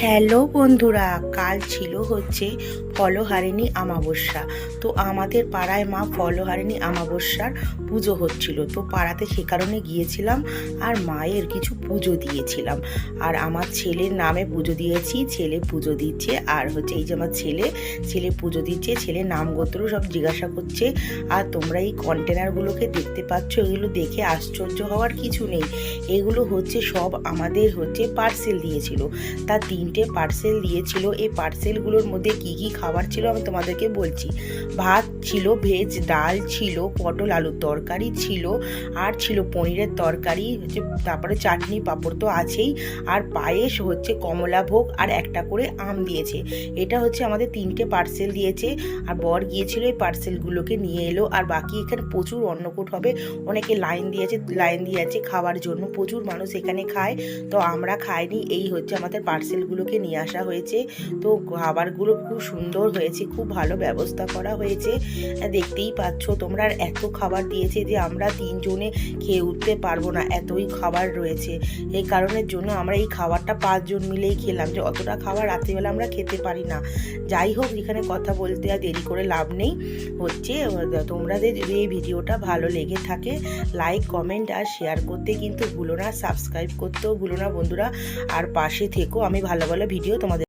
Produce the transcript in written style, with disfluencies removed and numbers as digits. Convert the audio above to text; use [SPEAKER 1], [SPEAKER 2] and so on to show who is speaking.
[SPEAKER 1] Hello বন্ধুরা, কাল ছিল হচ্ছে ফলহারিণী অমাবস্যা। তো আমাদের পাড়ায় মা ফলহারিণী অমাবস্যার পুজো হচ্ছিল, তো পাড়াতে সে কারণে গিয়েছিলাম আর মায়ের কিছু পুজো দিয়েছিলাম। আর আমার ছেলের নামে পুজো দিয়েছি, ছেলে পুজো দিচ্ছে। আর হচ্ছে এই যে আমার ছেলে পুজো দিচ্ছে, ছেলের নাম গোত্র সব জিজ্ঞাসা করছে। আর তোমরা এই কন্টেনারগুলোকে দেখতে পাচ্ছ, এগুলো দেখে আশ্চর্য হওয়ার কিছু নেই। এগুলো হচ্ছে সব আমাদের হচ্ছে পার্সেল দিয়েছিল। তার 3টে পার্সেল দিয়েছিল। এই পার্সেলগুলোর মধ্যে কি কি খাবার ছিল আমি তোমাদেরকে বলছি। ভাত ছিল, ভেজ ডাল ছিল, পটল আলুর তরকারি ছিল, আর ছিল পনিরের তরকারি, তারপরে চাটনি পাঁপড় তো আছেই, আর পায়েস হচ্ছে, কমলাভোগ, আর একটা করে আম দিয়েছে। এটা হচ্ছে আমাদের 3টে পার্সেল দিয়েছে। আর বর গিয়েছিল এই পার্সেলগুলোকে নিয়ে এলো। আর বাকি এখানে প্রচুর অন্নকূট হবে, অনেকে লাইন দিয়ে আছে খাওয়ার জন্য, প্রচুর মানুষ এখানে খায়। তো আমরা খাইনি, এই হচ্ছে আমাদের পার্সেলগুলোকে নিয়ে আসা হয়েছে। তো খাবারগুলো খুব সুন্দর হয়েছে, খুব ভালো ব্যবস্থা করা হয়েছে, দেখতেই পাচ্ছ তোমরা। আর এত খাবার দিয়েছে যে আমরা 3 জনে খেয়ে উঠতে পারবো না, এতই খাবার রয়েছে। এই কারণের জন্য আমরা এই খাবারটা 5 জন মিলেই খেলাম, যে অতটা খাবার রাত্রিবেলা আমরা খেতে পারি না। যাই হোক, এখানে কথা বলতে আর দেরি করে লাভ নেই। হচ্ছে তোমাদের যদি এই ভিডিওটা ভালো লেগে থাকে, লাইক কমেন্ট আর শেয়ার করতে কিন্তু ভুলো না, সাবস্ক্রাইব করতেও ভুলো না বন্ধুরা। আর পাশে থেকো, আমি ভালো ভালো ভিডিও তোমাদের